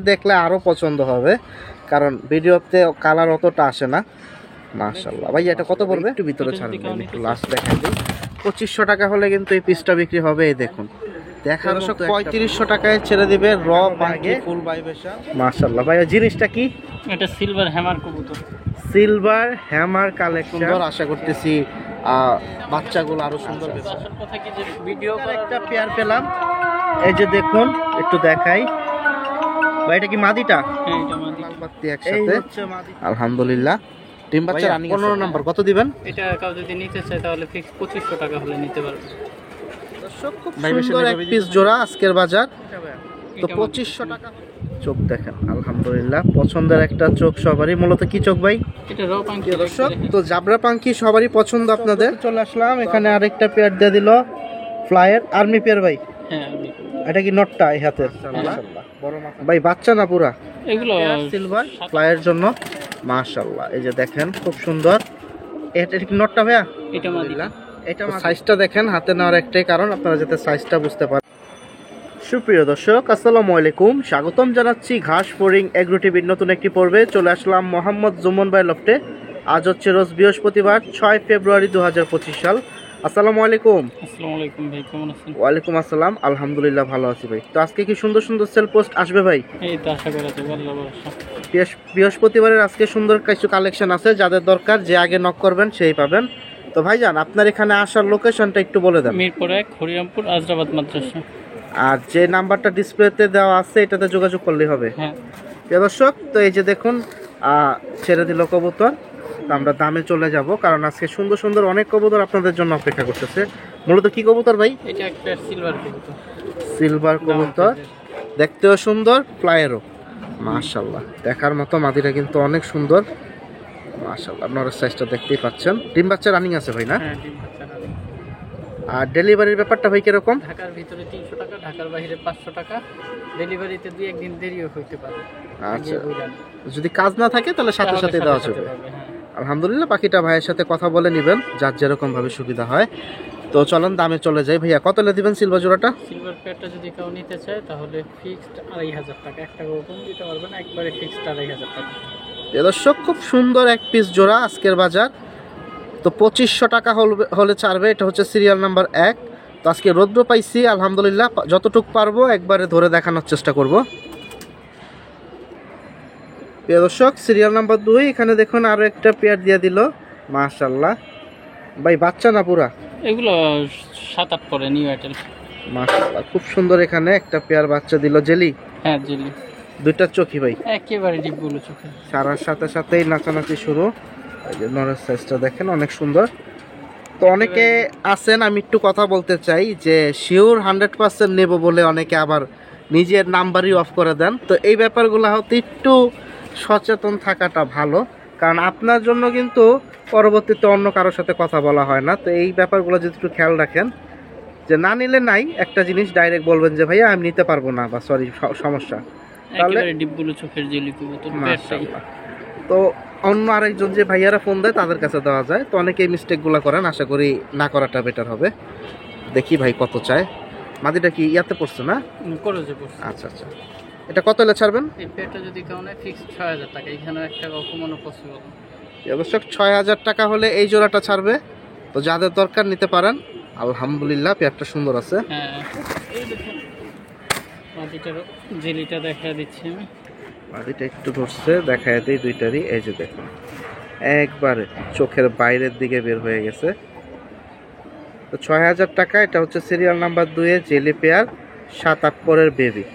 দেখলে আরো পছন্দ হবে, কারণ ভিডিওতে কালার অতটা আসে না। মাশাআল্লাহ ভাই, এটা কত পড়বে? একটু ভিতরে ছাড়বেন, একটু লাস্ট দেখাই দিই। 2500 টাকা হলে কিন্তু এই পিসটা বিক্রি হবে। এই দেখুন, দেখার মতো 3500 টাকায় ছেড়ে দিবে র পাঙ্কি ফুল ভাইবেশন। মাশাআল্লাহ ভাই, জিনিসটা কি? এটা সিলভার হ্যামার কবুতর, সিলভার হ্যামার কালেকশন। আশা করতেছি বাচ্চাগুলো আরো সুন্দর হবে। আসল কথা কি যে ভিডিও একটা পেয়ার পেলাম, এই যে দেখুন, একটু দেখাই ভাই। এটা কি মাদিটা? হ্যাঁ, এটা মাদি লালবাতি একসাথে। আলহামদুলিল্লাহ। ডিম বাচ্চা রানিং 15 নাম্বার কত দিবেন? এটা কাউ যদি নিতে চায় তাহলে ফিক্স 2500 টাকা হলে নিতে পারবে। দর্শক, খুব সুন্দর এক পিস জোড়া আজকের বাজার তো 2500 টাকা। চোখ দেখেন, আলহামদুলিল্লাহ পছন্দের একটা চোখ সবারই। মূলত কি চোখ ভাই? এটা র পাঙ্কি। দর্শক, তো জাবরা পাঙ্কি সবারই পছন্দ আপনাদের। চলে আসলাম, এখানে আরেকটা পেয়ার দিয়ে দিল ফ্লায়ার আর্মি পেয়ার ভাই। হ্যাঁ, এটা কি নটটা এই হাতে? মাশাআল্লাহ ভাই, বাচ্চা না পুরা? এগুলো সিলভার ফ্লায়ার জন্য। মাশাআল্লাহ, এই যে দেখেন খুব সুন্দর। এটা কি নটটা ভাইয়া? এটা মাদিলা। এটা সাইজটা দেখেন, হাতে নেওয়ার একটাই কারণ আপনারা যাতে সাইজটা বুঝতে পারেন। সুপ্রিয় দর্শক, আসসালামু আলাইকুম, স্বাগতম জানাচ্ছি ঘাস ফড়িং এগ্রো টিভির নতুন একটি পর্বে। চলে আসলাম মোহাম্মদ জুমন ভাই লফটে। আজ হচ্ছে রোজ বৃহস্পতিবার, 6 ফেব্রুয়ারি 2025 সাল। আসসালামু আলাইকুম। আসসালামু আলাইকুম ভাই, কেমন আছেন? ওয়ালাইকুম আসসালাম, আলহামদুলিল্লাহ ভালো আছি ভাই। তো আজকে কি সুন্দর সুন্দর সেল পোস্ট আসবে ভাই? এই তো আশা করা যায়, আল্লাহ ভরসা। বৃহস্পতিবারের আজকে সুন্দর কিছু কালেকশন আছে, যাদের দরকার যে আগে নক করবেন সেই পাবেন। তো ভাইজান, আপনার এখানে আসার লোকেশনটা একটু বলে দেন। মিরপুর 1, হরিরামপুর, আজরাবাদ মাদ্রাসা। আর যে নাম্বারটা ডিসপ্লেতে দেওয়া আছে এটাতে যোগাযোগ করলেই হবে। হ্যাঁ প্রিয় দর্শক, তো এই যে দেখুন ছেড়ে দিল কবুতর। তো আমরা দামে চলে যাব, কারণ আজকে সুন্দর সুন্দর অনেক কবুতর আপনাদের জন্য অপেক্ষা করতেছে। মূলত কি কবুতর ভাই? এটা একটা সিলভার কবুতর। সিলভার কবুতর, দেখতেও সুন্দর, ফ্লায়ারও মাশাআল্লাহ দেখার মতো। মাদিটা কিন্তু অনেক সুন্দর মাশাআল্লাহ। আপনারা সাইজটা দেখতেই পাচ্ছেন। ডিম বাচ্চা রানিং আছে ভাই না? হ্যাঁ, ডিম বাচ্চা রানিং। আর ডেলিভারির ব্যাপারটা ভাই কিরকম? ঢাকার ভিতরে 300 টাকা, ঢাকার বাইরে 500 টাকা। ডেলিভারিতে 2-1 দিন দেরিও হইতে পারে। আচ্ছা, যদি কাজ না থাকে তাহলে সাথে সাথে দেওয়া যাবে। আলহামদুলিল্লাহ, বাকিটা ভাইয়ের সাথে কথা বলে নেবেন, যার যেরকম ভাবে সুবিধা হয়। তো চলেন দামে চলে যাই। ভাইয়া কত লে দিবেন সিলভার জোড়াটা? সিলভার পেয়ারটা যদি কেউ নিতে চায় তাহলে ফিক্সড 2500 টাকা। 1 টাকা কম দিতে পারবেন, একবারে ফিক্সড 2500 টাকা। দর্শক, খুব সুন্দর এক পিস জোড়া আজকের বাজার তো 2500 টাকা হলে ছাড়বে। এটা হচ্ছে সিরিয়াল নাম্বার 1। তো আজকে রৌদ্র পাইছি আলহামদুলিল্লাহ, যতটুকু পারবো একবারে ধরে দেখানোর চেষ্টা করব। প্রিয় দর্শক, সিরিয়াল নাম্বার 2, এখানে দেখুন আরো একটা পেয়ার দিয়ে দিল। মাশাআল্লাহ ভাই, বাচ্চা না পুরা? এগুলো 7-8 পরে নিউ আইটেল। মাশাআল্লাহ, খুব সুন্দর। এখানে একটা পেয়ার বাচ্চা দিল জেলি। হ্যাঁ, জেলি। দুইটা চোখই ভাই, একেবারে ডিপগুলো চোখে। সারার সাথে সাথেই নাচানাচি শুরু। এই যে নরের সাইজটা দেখেন, অনেক সুন্দর। তো অনেকে আছেন, আমি একটু কথা বলতে চাই যে শিওর 100% নেব বলে অনেকে আবার নিজের নাম্বারই অফ করে দেন। তো এই ব্যাপারগুলো হয়তো একটু সচেতন থাকাটা ভালো, কারণ আপনার জন্য কিন্তু পরবর্তীতে অন্য কারোর সাথে কথা বলা হয় না। তো এই ব্যাপারগুলো যদি একটু খেয়াল রাখেন, যে না নিলে নাই, একটা জিনিস ডাইরেক্ট বলবেন যে ভাইয়া আমি নিতে পারবো না, বা সরি সমস্যা। একেবারে ডিপগুলো চোখের জেলি কবুতর। মাশাআল্লাহ। তো অন্য আরেকজন যে ভাইয়ারা ফোন দেয় তাদের কাছে দেওয়া যায়। তো অনেকে এই মিস্টেকগুলো করেন, আশা করি না করাটা বেটার হবে। দেখি ভাই কত চায়। মাদিটা কি ইয়াতে পড়ছে না? কলেজে পড়ছে। আচ্ছা আচ্ছা, এটা কত হলে ছাড়বেন? এই পেয়ারটা যদি কেউ নেয় ফিক্সড 6000 টাকা। এখানে 1 টাকা কমানো পসিবল। অবশ্যই 6000 টাকা হলে এই জোড়াটা ছাড়বে। তো যাদের দরকার নিতে পারেন। আলহামদুলিল্লাহ, পেয়ারটা সুন্দর আছে। হ্যাঁ, এই দেখুন মাটিটার জেলিটা দেখা দিচ্ছি আমি। মাদিটা একটু ধরছে, দেখায় দিই দুইটারই। এই যে দেখুন, একবারে চোখের বাইরের দিকে বের হয়ে গেছে। তো 6000 টাকা। এটা হচ্ছে সিরিয়াল নাম্বার 2 এর জেলি পেয়ার, 7-8 পরের বেবি।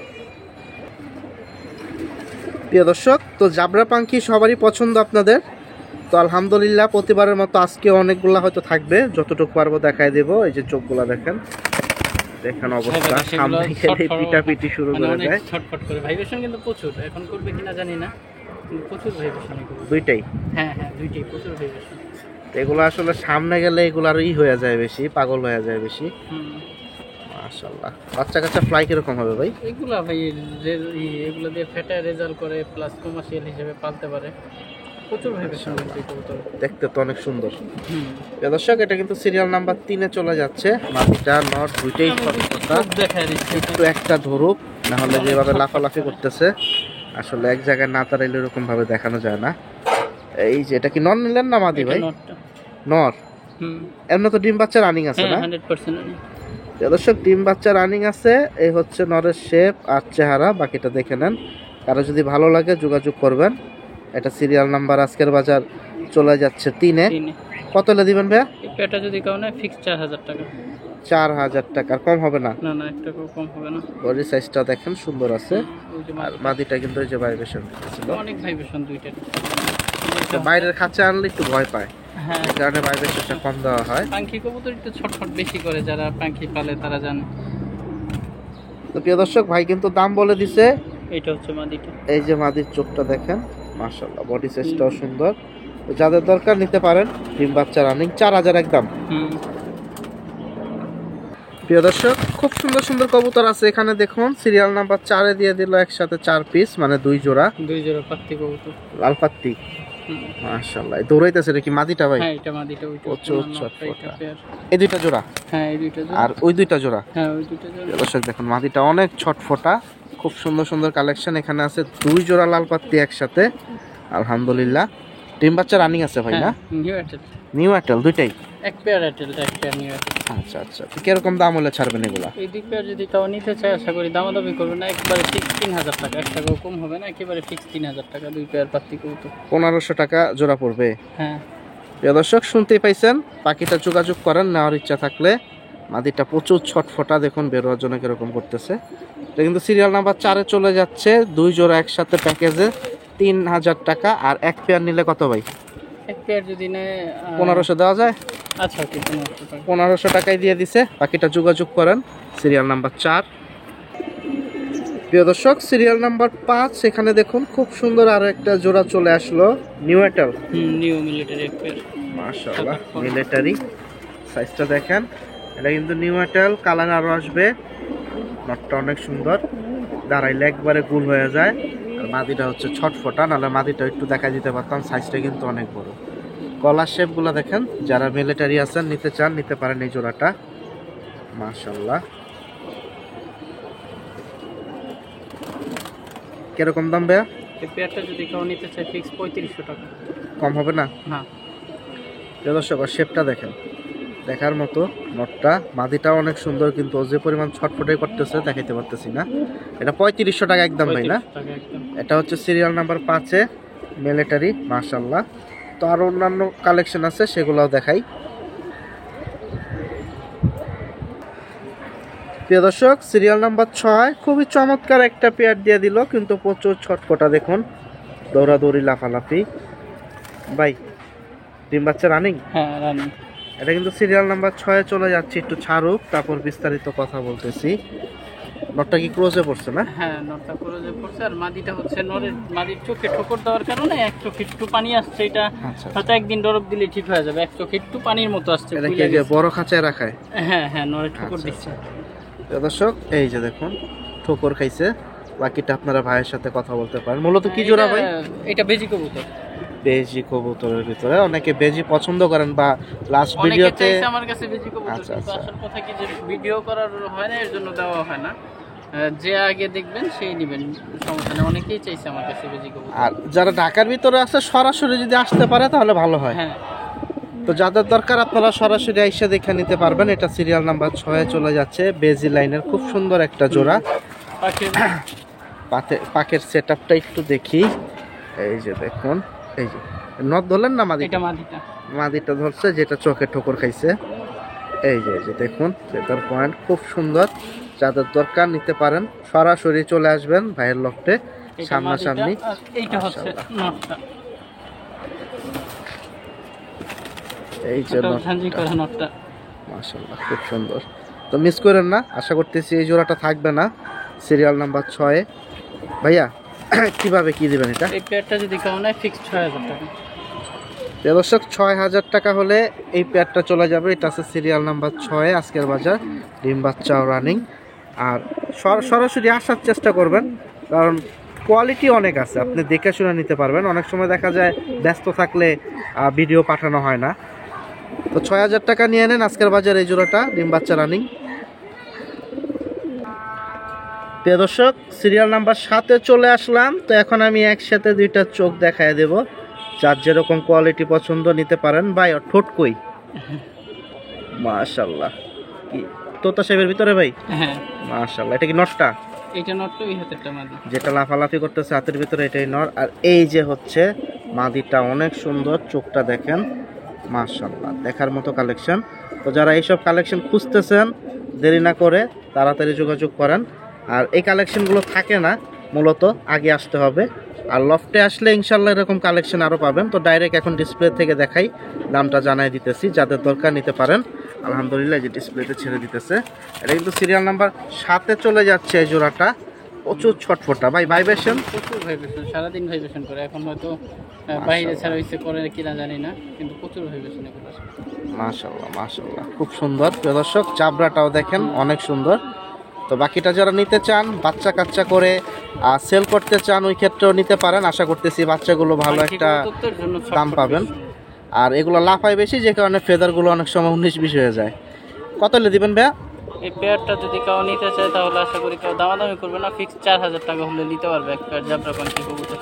প্রিয় দর্শক, তো জাবরা পাঙ্কি সবারই পছন্দ আপনাদের। তো আলহামদুলিল্লাহ, প্রতিবারের মতো আজকে অনেকগুলা হয়তো থাকবে, যতটুকু পারবো দেখায় দেবো। এই যে চোখগুলা দেখেন, দেখেন অবস্থা, সামনে গেলে পিটাপিটি শুরু করে দেয়। ছটফট করে ভাইব্রেশন কিন্তু প্রচুর। এখন করবে কিনা জানি না, কিন্তু প্রচুর ভাইব্রেশন করবে। দুইটাই? হ্যাঁ হ্যাঁ, দুইটাই প্রচুর ভাইব্রেশন। এগুলো আসলে সামনে গেলে এগুলো আর হয়ে যায় বেশি, পাগল হয়ে যায় বেশি। মাশাআল্লাহ। বাচ্চা কাচ্চা ফ্লাই কিরকম হবে ভাই? এগুলা ভাই এগুলো দিয়ে ফেটে রেজাল্ট করে, প্লাস কমার্শিয়াল হিসেবে পালতে পারে। প্রচুর ভাইব্রেশন কবুতর, দেখতে তো অনেক সুন্দর। দর্শক, এটা কিন্তু সিরিয়াল নাম্বার 3 এ চলে যাচ্ছে। মাটিটা নট দুইটাই কথা দেখায় দিচ্ছি। একটু একটা ধরুক। না হলে যেভাবে লাফালাফি করতেছে আসলে এক জায়গায় না দাঁড়াইলে এরকম ভাবে দেখানো যায় না। এই যে এটা কি নর নিলেন না মাদি ভাই? নর। এমনি তো ডিম বাচ্চা রানিং আছে না? 100% রানিং। দর্শক ডিম বাচ্চা রানিং আছে। এই হচ্ছে নরের শেপ আর চেহারা, বাকিটা দেখে নেন। কারো যদি ভালো লাগে যোগাযোগ করবেন। এটা সিরিয়াল নাম্বার আজকের বাজার চলে যাচ্ছে 3-এ। কত হলে দিবেন ভাইয়া? এটা যদি কাউ না ফিক্স 4000 টাকা। 4000 টাকার কম হবে না? না না, একটা কম হবে না। বডি সাইজটা দেখেন সুন্দর আছে। আর মাদিটা কিন্তু এই যে ভাইব্রেশন ছিল, অনেক ভাইব্রেশন দুইটার। বাইরের খাঁচা আনলে একটু ভয় পায়, হ্যাঁ, এই কারণে ভাইব্রেশনটা কম দেওয়া হয়। পাখি কবুতর একটু ছটফট বেশি করে, যারা পাখি পালে তারা জানে। তো প্রিয় দর্শক ভাই কিন্তু দাম বলে দিছে। এটা হচ্ছে মাদিটা। এই যে মাদির চোখটা দেখেন, মাশাআল্লাহ, বডি সাইজটাও সুন্দর। তো যাদের দরকার নিতে পারেন। ডিম বাচ্চা রানিং 4000 একদম। প্রিয় দর্শক খুব সুন্দর সুন্দর কবুতর আছে এখানে দেখুন। সিরিয়াল নাম্বার 4-এ দিয়ে দিল একসাথে 4 পিস, মানে 2 জোড়া পাত্তি কবুতর, লাল পাত্তি। মাশাআল্লাহ, দৌড়াইতেছে নাকি মাদিটা ভাই? হ্যাঁ, এটা মাদিটা, ওইটা প্রচুর চটপটা। এই দুইটা জোড়া? হ্যাঁ, এই দুইটা জোড়া। আর ওই দুইটা জোড়া? হ্যাঁ, ওই দুইটা জোড়া। দর্শক দেখুন মাদিটা অনেক ছটফটা, খুব সুন্দর সুন্দর কালেকশন এখানে আছে। 2 জোড়া লাল পাত্তি একসাথে, আলহামদুলিল্লাহ। ডিম বাচ্চা রানিং আছে ভাই না? নিউ অ্যাটেল। নিউ অ্যাটেল দুইটাই? এক পেয়ার অ্যাটেল, এক পেয়ার নিউ অ্যাটেল। আচ্ছা আচ্ছা, তো কিরকম দাম হলে ছাড়বেন এগুলা? এই দুই পেয়ার যদি কেউ নিতে চায় আশা করি দামাদামি করবে না, একবারে ফিক্স 3000 টাকা, 1 টাকাও কম হবে না, একেবারে ফিক্স 3000 টাকা দুই পেয়ার পাত্তি কবুতর। 1500 টাকা জোড়া পড়বে। হ্যাঁ প্রিয় দর্শক শুনতেই পাইছেন, পাখিটা যোগাযোগ করেন নেওয়ার ইচ্ছা থাকলে। মাদিটা প্রচুর ছটফটা, দেখুন বেরোয়ার জন্য কিরকম করতেছে। এটা কিন্তু সিরিয়াল নাম্বার 4-এ চলে যাচ্ছে 2 জোড়া একসাথে প্যাকেজে 3000 টাকা। আর এক পেয়ার নিলে কত ভাই? এক পেয়ার যদি নেয় 1500 দেওয়া যায়? আচ্ছা, ওকে, 1500 টাকা। 1500 টাকায় দিয়ে দিছে। বাকিটা যোগাযোগ করেন। Serial number 4। প্রিয় দর্শক সিরিয়াল নাম্বার 5 এখানে দেখুন খুব সুন্দর আরো একটা জোড়া চলে আসলো, নিউ অ্যাটেল। নিউ মিলিটারি এক পেয়ার। মাশাআল্লাহ, মিলিটারি সাইজটা দেখেন। এটা কিন্তু নিউ অ্যাটেল, কালার আরো আসবে। নটটা অনেক সুন্দর, দাঁড়াইলে একবারে গুল হয়ে যায়। আর মাদিটা হচ্ছে ছটফটা, নাহলে মাদিটা একটু দেখা দিতে পারতাম। সাইজটা কিন্তু অনেক বড়। গলার শেপগুলো দেখেন, যারা মিলিটারি আছেন নিতে চান নিতে পারেন এই জোড়াটা। মাশাআল্লাহ, কিরকম দাম ভাইয়া? এই পেয়ারটা যদি কেউ নিতে চায় ফিক্স 3500 টাকা। কম হবে না? না। দর্শক শেপটা দেখেন, দেখার মতো। নটটা মাদিটাও অনেক সুন্দর, কিন্তু ও যে পরিমাণ ছটফটাই করতেছে দেখাইতে পারতেছি না। এটা 3500 টাকা একদম ভাই না? এটা হচ্ছে সিরিয়াল নাম্বার 5-এ মিলিটারি। মাশাআল্লাহ, তো আরো অন্যান্য কালেকশন আছে, সেগুলোও দেখাই। প্রিয় দর্শক সিরিয়াল নাম্বার 6 খুবই চমৎকার একটা পেয়ার দিয়ে দিল, কিন্তু প্রচুর ছটফটা দেখুন, দৌড়াদৌড়ি লাফালাফি। ভাই ডিম বাচ্চা রানিং? হ্যাঁ, রানিং। এটা কিন্তু সিরিয়াল নাম্বার 6-এ চলে যাচ্ছে, একটু ছাড়ুক তারপর বিস্তারিত কথা বলতেছি। নটটা কি ক্লোজে পড়ছে না? হ্যাঁ, নটটা ক্লোজে পড়ছে। আর মাদিটা হচ্ছে মাদির চোখে ঠোকর দেওয়ার কারণে এক চোখে একটু পানি আসছে। এটা হয়তো একদিন ডরব দিলে ঠিক হয়ে যাবে। এক চোখে একটু পানির মতো আসছে। এটা কি বড় খাঁচায় রাখায়? হ্যাঁ হ্যাঁ, নরে ঠোকর দিচ্ছে। দর্শক এই যে দেখুন ঠোকর খাইছে। বাকিটা আপনারা ভাইয়ের সাথে কথা বলতে পারেন। মূলত কি জোড়া ভাই? এটা বেজি কবুতর। বেজি কবুতরের ভিতরে অনেকে বেজি পছন্দ করেন, বা লাস্ট ভিডিওতে আমার কাছে বেজি কবুতর, কিন্তু আসল কথা কি যে ভিডিও করার হয় না, এর জন্য দেওয়া হয় না। যে আগে দেখবেন সেই নেবেন, সমস্যা নেই। অনেকেই চাইছে আমার কাছে বেজি কবুতর। আর যারা ঢাকার ভিতরে আছে সরাসরি যদি আসতে পারে তাহলে ভালো হয়। হ্যাঁ, তো যাদের দরকার আপনারা সরাসরি আইসা দেখে নিতে পারবেন। এটা সিরিয়াল নাম্বার 6-এ চলে যাচ্ছে, বেজি লাইনের খুব সুন্দর একটা জোড়া। পাকের সেটআপটা একটু দেখি। এই যে দেখুন, এই যে নট ধরলেন না মাদিটা? মাদিটা ধরছে, যেটা চোখে ঠোকর খাইছে। এই যে দেখুন সেটার পয়েন্ট খুব সুন্দর। যাদের দরকার নিতে পারেন, সরাসরি চলে আসবেন ভাইয়ের লফটে, সামনাসামনি। এইটা হচ্ছে নটটা। এই যে নটটা মাশাআল্লাহ খুব সুন্দর। তো মিস করেন না, আশা করতেছি এই জোড়াটা থাকবে না সিরিয়াল নাম্বার 6-এ। ভাইয়া কিভাবে কি দিবেন এটা? এই পেয়ারটা যদি কেউ নেয় ফিক্স 6000 টাকা। দর্শক 6000 টাকা হলে এই পেয়ারটা চলে যাবে। এটা আছে সিরিয়াল নাম্বার 6-এ আজকের বাজার, ডিম বাচ্চাও রানিং। আর সরাসরি আসার চেষ্টা করবেন, কারণ কোয়ালিটি অনেক আছে, আপনি দেখে শুনে নিতে পারবেন। অনেক সময় দেখা যায় ব্যস্ত থাকলে ভিডিও পাঠানো হয় না। তো 6000 টাকা নিয়ে নেন আজকের বাজার এই জোড়াটা, ডিম বাচ্চা রানিং। প্রিয় দর্শক, সিরিয়াল নাম্বার 7-এ চলে আসলাম। তো এখন আমি একসাথে দুইটা চোখ দেখায় দেব, যার যেরকম কোয়ালিটি পছন্দ নিতে পারেন। ভাই ওর ঠোঁট কই? মাশাআল্লাহ, কি তোতা শেপের ভিতরে ভাই? হ্যাঁ মাশাআল্লাহ। এটা কি নটটা? এটা নট তো এই হাতেরটা মাদি। যেটা লাফালাফি করতেছে হাতের ভিতরে এটাই নর। আর এই যে হচ্ছে মাদিটা, অনেক সুন্দর, চোখটা দেখেন, মাশাআল্লাহ, দেখার মতো কালেকশন। তো যারা এইসব কালেকশন খুঁজতেছেন, দেরি না করে তাড়াতাড়ি যোগাযোগ করেন। আর এই কালেকশনগুলো থাকে না, মূলত আগে আসতে হবে। আর লফটে আসলে ইনশাল্লাহ এরকম কালেকশন আরও পাবেন। তো ডাইরেক্ট এখন ডিসপ্লে থেকে দেখাই, দামটা জানাই দিতেছি, যাদের দরকার নিতে পারেন। আলহামদুলিল্লাহ, এই যে ডিসপ্লেতে ছেড়ে দিতেছে। এটা কিন্তু সিরিয়াল নাম্বার 7-এ চলে যাচ্ছে এই জোড়াটা। প্রচুর ছটফটা ভাই, ভাইব্রেশন প্রচুর ভাইব্রেশন, সারাদিন ভাইব্রেশন করে। এখন হয়তো বাইরে ছাড়া হইছে করে কিনা জানি না, কিন্তু প্রচুর ভাইব্রেশন এগুলো। মাশাআল্লাহ মাশাআল্লাহ, খুব সুন্দর। প্রিয় দর্শক, চাবড়াটাও দেখেন অনেক সুন্দর। তো বাকিটা যারা নিতে চান, বাচ্চা কাচ্চা করে সেল করতে চান, ওই ক্ষেত্রেও নিতে পারেন। আশা করতেছি বাচ্চাগুলো ভালো একটা দাম পাবেন। আর এগুলো লাফায় বেশি, যে কারণে ফেদারগুলো অনেক সময় 19-20 হয়ে যায়। কত হলে দিবেন ভাইয়া? এই পেয়ারটা যদি কেউ নিতে চায় তাহলে আশা করি কেউ দামাদামি করবে না, ফিক্স 4000 টাকা হলে নিতে পারবে এক পেয়ার জাবরা পাখি কবুতর,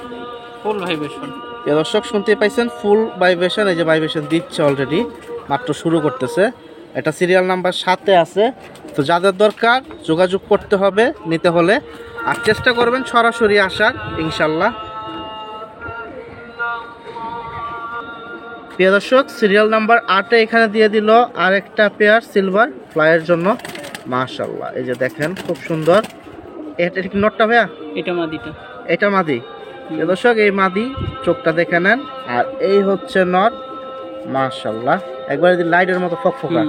ফুল ভাইব্রেশন। প্রিয় দর্শক, শুনতে পাইছেন, ফুল ভাইব্রেশন। এই যে ভাইব্রেশন দিচ্ছে অলরেডি, মাত্র শুরু করতেছে। এটা সিরিয়াল নাম্বার 7-এ আছে। তো যাদের দরকার যোগাযোগ করতে হবে নিতে হলে, আর চেষ্টা করবেন সরাসরি আসার, ইনশাল্লাহ। প্রিয় দর্শক, সিরিয়াল নাম্বার 8-এ এখানে দিয়ে দিল আর একটা পেয়ার সিলভার ফ্লাইয়ের জন্য। মাশাআল্লাহ, এই যে দেখেন, খুব সুন্দর। এটা কি নটটা ভাইয়া? এটা মাদিটা। এটা মাদি। প্রিয় দর্শক, এই মাদি, চোখটা দেখে নেন। আর এই হচ্ছে নট। মাশাআল্লাহ, একবার লাইটের মতো ফকফকা।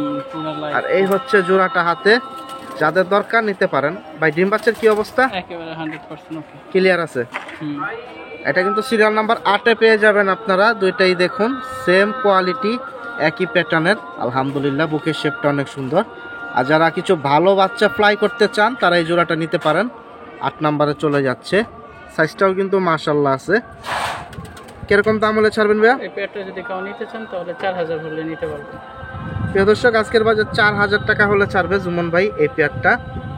আর এই হচ্ছে জোড়াটা হাতে, যাদের দরকার নিতে পারেন। ভাই ডিম বাচ্চার কি অবস্থা? একেবারে 100% ওকে, ক্লিয়ার আছে। এটা কিন্তু সিরিয়াল নাম্বার 8-এ পেয়ে যাবেন আপনারা। দুইটাই দেখুন, সেম কোয়ালিটি, একই প্যাটার্নের। আলহামদুলিল্লাহ, বুকের শেপটা অনেক সুন্দর। আর যারা কিছু ভালো বাচ্চা ফ্লাই করতে চান, তারা এই জোড়াটা নিতে পারেন। 8 নম্বরে চলে যাচ্ছে। সাইজটাও কিন্তু মাশাআল্লাহ আছে। কিরকম দাম হলে ছাড়বেন ভাইয়া? এই পেয়ারটা যদি কেউ নিতে চান তাহলে 4000 হলে নিতে পারবেন। প্রিয় দর্শক, আজকের বাজার 4000 টাকা হলে ছাড়বে জুমন ভাই এই পেয়ারটা।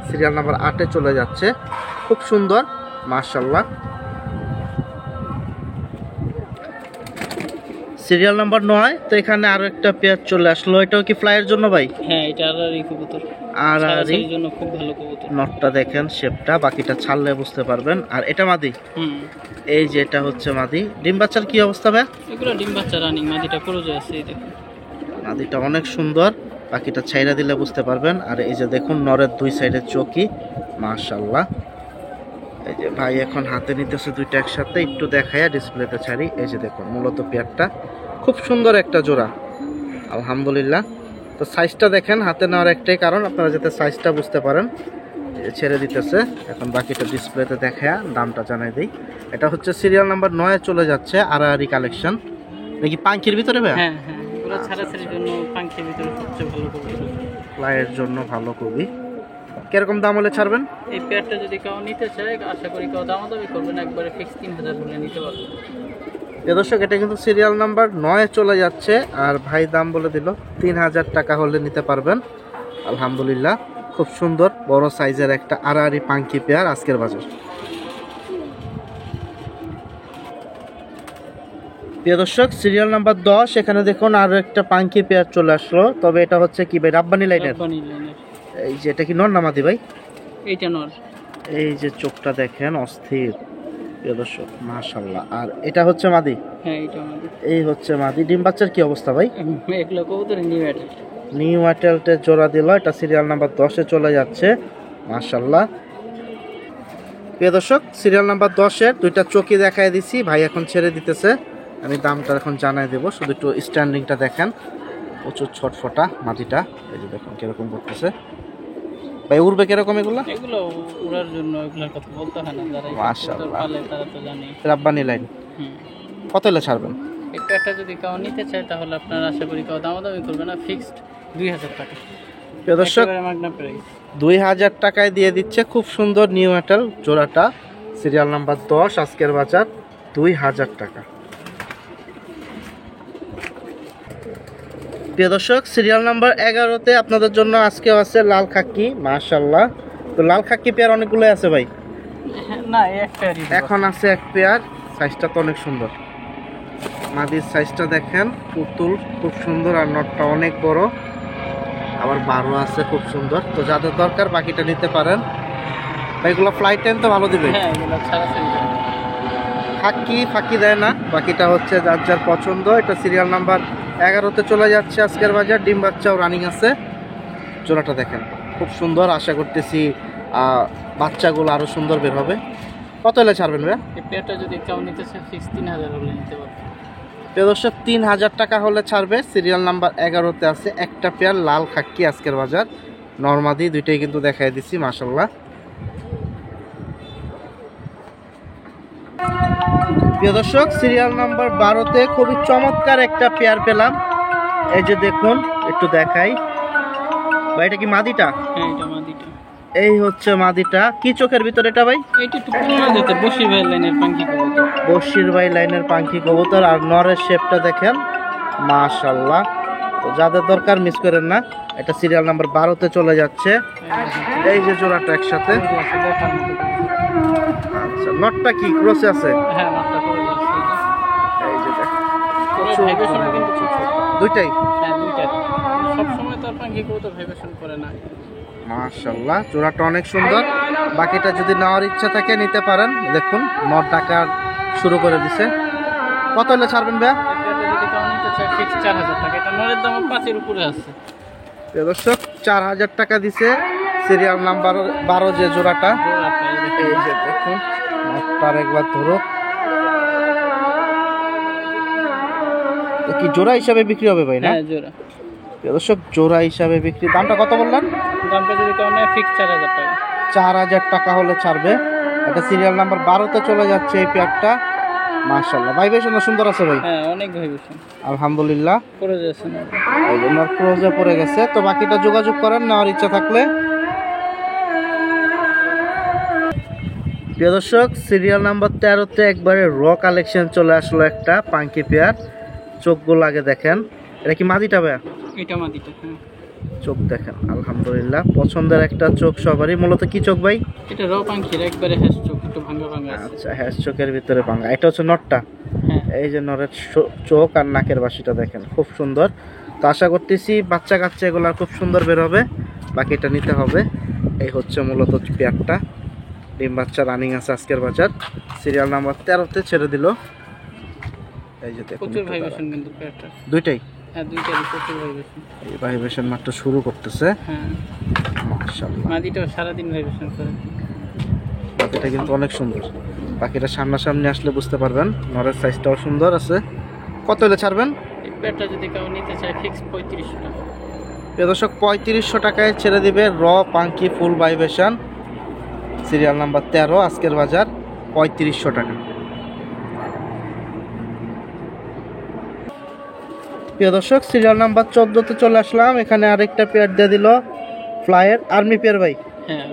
সিরিয়াল নাম্বার 8-এ চলে যাচ্ছে, খুব সুন্দর, মাশাআল্লাহ। Serial number 9। তো এখানে আরো একটা পেয়ার চলে আসলো। এটাও কি ফ্লাইয়ের জন্য ভাই? হ্যাঁ, এটা আরারি কবুতর। আরারির জন্য খুব ভালো কবুতর। নটটা দেখেন, শেপটা, বাকিটা ছাড়লে বুঝতে পারবেন। আর এটা মাদি। এই যে এটা হচ্ছে মাদি। ডিম বাচ্চার কি অবস্থা ভাই? এগুলো ডিম বাচ্চা রানিং, মাদিটা পুরোজে আছে। এই দেখুন, মাদিটা অনেক সুন্দর, বাকিটা ছাইরা দিলে বুঝতে পারবেন। আর এই যে দেখুন, নরের দুই সাইডে চোখি, মাশাআল্লাহ। এই যে ভাই এখন হাতে নিতেছে দুইটা একসাথে, একটু দেখায় ডিসপ্লেতে ছাড়ি। এই যে দেখুন, মূলত পেয়ারটা খুব সুন্দর একটা জোড়া, আলহামদুলিল্লাহ। তো সাইজটা দেখেন, হাতে নেওয়ার একটাই কারণ আপনারা যাতে সাইজটা বুঝতে পারেন। ছেড়ে দিতেছে, এখন বাকিটা ডিসপ্লেতে দেখায় দামটা জানাই দিই। এটা হচ্ছে সিরিয়াল নাম্বার 9-এ চলে যাচ্ছে, আরারি কালেকশন। নাকি পাঙ্কির ভিতরে ভাই? হ্যাঁ হ্যাঁ, এগুলো ছাড়াছাড়ির জন্য পাঙ্কির ভিতরে সবচেয়ে ভালো কবুতর, ফ্লাইয়ের জন্য ভালো কবি। কিরকম দাম হলে ছাড়বেন? এই পেয়ারটা যদি কেউ নিতে চায় আশা করি কেউ দামাদামি করবেন, একবারে ফিক্স 3000 হলে নিতে পারবেন। দর্শক, এটা কিন্তু সিরিয়াল নাম্বার 9-এ চলে যাচ্ছে। আর ভাই দাম বলে দিল 3000 টাকা হলে নিতে পারবেন। আলহামদুলিল্লাহ, খুব সুন্দর বড় সাইজের একটা আড়াআড়ি পাঙ্কি পেয়ার আজকের বাজার। প্রিয় দর্শক, সিরিয়াল নাম্বার 10, এখানে দেখুন আরো একটা পাঙ্কি পেয়ার চলে আসলো। তবে এটা হচ্ছে কি ভাই, রাব্বানি লাইনের? এই যে এটা কি নর না মাদি ভাই? এইটা নর। এই যে চোখটা দেখেন, অস্থির। প্রিয় দর্শক, মাশাআল্লাহ। আর এটা হচ্ছে মাদি? হ্যাঁ, এটা মাদি। এই হচ্ছে মাদি। ডিম বাচ্চার কি অবস্থা ভাই? এগুলো কবুতর নিউ অ্যাডাল্টে জোড়া দিল। এটা সিরিয়াল নাম্বার 10-এ চলে যাচ্ছে, মাশাআল্লাহ। প্রিয় দর্শক, সিরিয়াল নাম্বার 10-এর দুইটা চোখই দেখায় দিছি। ভাই এখন ছেড়ে দিতেছে, আমি দামটা এখন জানাই দেবো। শুধু একটু স্ট্যান্ডিংটা দেখেন, প্রচুর ছটফটা মাটিটা। এই যে দেখুন কিরকম করতেছে ভাই। উড়বে কিরকম এগুলো? এগুলো উড়ার জন্য, এগুলোর কথা বলতে হয় না, যারা মাশাআল্লাহ পালে তারা তো জানে। রাব্বানি লাইন। কত হলে ছাড়বেন? একটা যদি কেউ নিতে চায় তাহলে আপনারা আশা করি কেউ দামাদামি করবে না, ফিক্সড 2000 টাকা। প্রিয় দর্শক, 2000 টাকায় দিয়ে দিচ্ছে খুব সুন্দর নিউ অ্যাটাল জোড়াটা। সিরিয়াল নাম্বার 10, আজকের বাজার 2000 টাকা। প্রিয় দর্শক, সিরিয়াল নাম্বার 11-তে আপনাদের জন্য আজকে আছে লাল খাকি। মাশাআল্লাহ, তো লাল খাকি পেয়ার অনেকগুলো আছে ভাই? না, এই এক পেয়ারই এখন আছে এক পেয়ার। সাইজটা তো অনেক সুন্দর, মাদির সাইজটা দেখেন, পুতুল খুব সুন্দর আর নটটা অনেক বড়, আবার বারো আছে খুব সুন্দর। তো যাদের দরকার বাকিটা নিতে পারেন। এগুলো ফ্লাইট টাইম তো ভালো দিবে, হ্যাঁ এগুলো ছাড়া ফাঁকি দেয় না। বাকিটা হচ্ছে যার যার পছন্দ। এটা সিরিয়াল নাম্বার 11-তে চলে যাচ্ছে আজকের বাজার। ডিম বাচ্চাও রানিং আছে। জোড়াটা দেখেন খুব সুন্দর, আশা করতেছি বাচ্চাগুলো আরো সুন্দর বের হবে। কত হলে ছাড়বেন ভাই? এই পেয়ারটা যদি কেউ নিতে চায় ফিক্স 3000 হলে নিতে পারবে। দর্শক 3000 টাকা হলে ছাড়বে। সিরিয়াল নাম্বার 11-তে আছে একটা পেয়ার লাল খাক্কি আজকের বাজার। নরমাদি দুইটাই কিন্তু দেখাই দিছি, মাশাল্লাহ। প্রিয় দর্শক, সিরিয়াল নাম্বার 12-তে খুবই চমৎকার একটা পেয়ার পেলাম। এই যে দেখুন, একটু দেখাই ভাই, এটা কি মাদিটা? হ্যাঁ এটা মাদিটা। এই হচ্ছে মাদিটা। কি চোখের ভিতরে এটা ভাই? এইটা একটু পুরনো যেতে বসির ভাই লাইনের পাঙ্কি কবুতর। বশির ভাই লাইনের পাঙ্কি কবুতর। আর নরের শেপটা দেখেন, মাশাল্লাহ। তো যাদের দরকার মিস করেন না। এটা সিরিয়াল নাম্বার 12-তে চলে যাচ্ছে। এই যে জোড়াটা একসাথে। আচ্ছা, নটটা কি ক্রসে আছে? হ্যাঁ নটটা করে যাচ্ছে। এই যে দেখ, ভাইব্রেশন কিন্তু ছোট। দুইটাই? হ্যাঁ দুইটা। সব সময় তো আর পাঙ্কি কবুতর ভাইব্রেশন করে না। মাশাল্লাহ, জোড়াটা অনেক সুন্দর। বাকিটা যদি নেওয়ার ইচ্ছা থাকে নিতে পারেন। দেখুন নট টাকা শুরু করে দিছে। কত হলে ছাড়বেন ভাইয়া? এটা যদি কেউ নিতে চায় ফিক্স 4000 টাকা। এটা নরের দাম 5-এর উপরে আছে। দর্শক 4000 টাকা দিছে। সিরিয়াল নাম্বার 12 যে জোড়াটা, এই যে দেখুন, নটটার একবার ধরো। কি জোড়া হিসাবে বিক্রি হবে ভাই? না হ্যাঁ জোড়া। দর্শক জোড়া হিসাবে বিক্রি। দামটা কত বললেন? দামটা যদি কেউ নেয় ফিক্স 4000 টাকা। 4000 টাকা হলে ছাড়বে। এটা সিরিয়াল নাম্বার 12-তে চলে যাচ্ছে এই পেয়ারটা। মাশাআল্লাহ, ভাইব্রেশন সুন্দর আছে ভাই। হ্যাঁ অনেক ভাইব্রেশন আলহামদুলিল্লাহ। করে যাচ্ছে না। এই জন্য ক্রোজে পড়ে গেছে। তো বাকিটা যোগাযোগ করেন নেওয়ার ইচ্ছা থাকলে। প্রিয় দর্শক, সিরিয়াল নাম্বার 13-তে একবারে র কালেকশন চলে আসলো একটা পাঙ্কি পেয়ার। চোখগুলো আগে দেখেন। এটা কি মাদিটা ভাইয়া? এটা মাদিটা। হ্যাঁ চোখ দেখেন, আলহামদুলিল্লাহ। পছন্দের একটা চোখ সবারই। মূলত কি চোখ ভাই? এটা র পাঙ্কির একবারে হ্যাশ চোখ, একটু ভাঙা ভাঙা আছে। আচ্ছা, হ্যাশ চোখের ভিতরে ভাঙা। এটা হচ্ছে নটটা। হ্যাঁ এই যে নরের চোখ আর নাকের বাসিটা দেখেন, খুব সুন্দর। তো আশা করতেছি বাচ্চা কাচ্চা এগুলো খুব সুন্দর বের হবে। বাকিটা নিতে হবে। এই হচ্ছে মূলত পেয়ারটা। ডিম বাচ্চা রানিং আছে আজকের বাজার। সিরিয়াল নাম্বার 13-তে ছেড়ে দিল। এই যে দেখুন, প্রচুর ভাইব্রেশন কিন্তু পেয়ারটা। দুইটাই? হ্যাঁ দুইটারই প্রচুর ভাইব্রেশন। এই ভাইব্রেশন মাত্র শুরু করতেছে। হ্যাঁ মাশাআল্লাহ, মাদিটাও সারাদিন ভাইব্রেশন করে। বাকিটা কিন্তু অনেক সুন্দর। বাকিটা সামনাসামনি আসলে বুঝতে পারবেন। নরের সাইজটাও সুন্দর আছে। কত হলে ছাড়বেন? এই পেয়ারটা যদি কেউ নিতে চায় ফিক্স 3500 টাকা। প্রিয় দর্শক, 3500 টাকায় ছেড়ে দিবে র পাঙ্কি ফুল ভাইব্রেশন। সিরিয়াল নাম্বার 13 আজকের বাজার 3500 টাকা। প্রিয় দর্শক, সিরিয়াল নাম্বার 14-তে চলে আসলাম। এখানে আরেকটা পেয়ার দিয়ে দিল ফ্লাইয়ের আর্মি পেয়ার ভাই। হ্যাঁ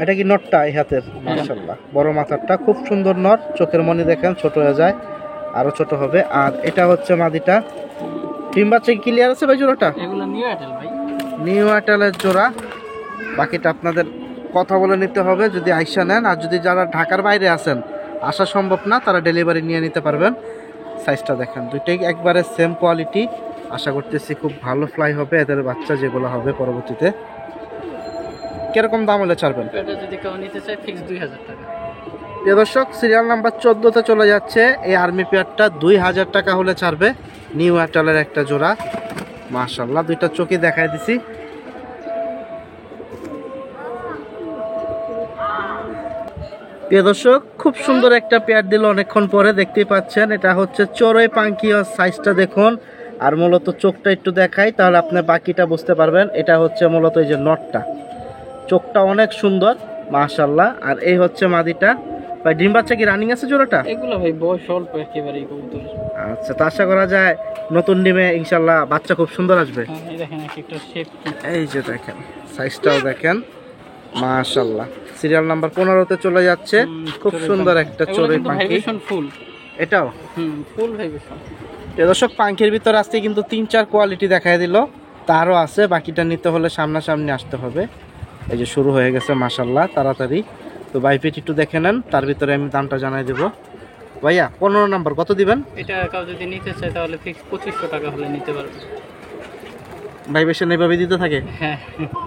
এটা কি নটটা এই হাতের? মাশাআল্লাহ, বড় মাথারটা খুব সুন্দর নট। চোখের মনি দেখেন, ছোট হয়ে যায়, আরো ছোট হবে। আর এটা হচ্ছে মাদিটা। ডিম বাচ্চা ক্লিয়ার আছে ভাই জোড়াটা? এগুলো নিউ অ্যাটেল ভাই। নিউ অ্যাটেলের জোড়া। বাকিটা আপনাদের কথা বলে নিতে হবে যদি আইসা নেন। আর যদি যারা ঢাকার বাইরে আছেন, আসা সম্ভব না, তারা ডেলিভারি নিয়ে নিতে পারবেন। সাইজটা দেখেন, দুইটাই একবারে সেম কোয়ালিটি। আশা করতেছি খুব ভালো ফ্লাই হবে এদের বাচ্চা যেগুলো হবে পরবর্তীতে। কিরকম দাম হলে ছাড়বেন? এটা যদি কেউ নিতে চায় ফিক্স 2000 টাকা। প্রিয় দর্শক, সিরিয়াল নাম্বার 14-তে চলে যাচ্ছে এই আর্মি পেয়ারটা। 2000 টাকা হলে ছাড়বে। নিউ অ্যাটেলের একটা জোড়া। মাশাআল্লাহ, দুইটা চোখে দেখাই দিছি। প্রিয় দর্শক, খুব সুন্দর একটা পেয়ার দিল অনেকক্ষণ পরে, দেখতেই পাচ্ছেন। এটা হচ্ছে চড়ুই পাঙ্কি। সাইজটা দেখুন। আর মূলত চোখটা একটু দেখাই, তাহলে আপনি বাকিটা বুঝতে পারবেন। এটা হচ্ছে মূলত এই যে নটটা, চোখটা অনেক সুন্দর, মাশাআল্লাহ। আর এই হচ্ছে মাদিটা। ভাই ডিম বাচ্চা কি রানিং আছে জোড়াটা? এগুলো ভাই বয়স অল্প একেবারে কবুতর। আচ্ছা, তো আশা করা যায় নতুন ডিমে ইনশাল্লাহ বাচ্চা খুব সুন্দর আসবে। এই দেখেন একটা শেপ। এই যে দেখেন, সাইজটাও দেখেন, মাশাআল্লাহ। সিরিয়াল নাম্বার 15-তে চলে যাচ্ছে। খুব সুন্দর একটা চড়ুই পাখি। ভাইব্রেশন ফুল। এটাও ফুল ভাইব্রেশন। দর্শক, পাখির ভিতর আসতে কিন্তু 3-4 কোয়ালিটি দেখাই দিল। তারও আছে, বাকিটা নিতে হলে সামনাসামনি আসতে হবে। এই যে শুরু হয়ে গেছে মাশাল্লাহ তাড়াতাড়ি। তো বাইপেট একটু দেখে নেন, তার ভিতরে আমি দামটা জানাই দেবো। ভাইয়া 15 নাম্বার কত দিবেন? এটা কেউ যদি নিতে চায় তাহলে ফিক্স 2500 টাকা হলে নিতে পারবে। ভাইবেশন এইভাবে দিতে থাকে? হ্যাঁ,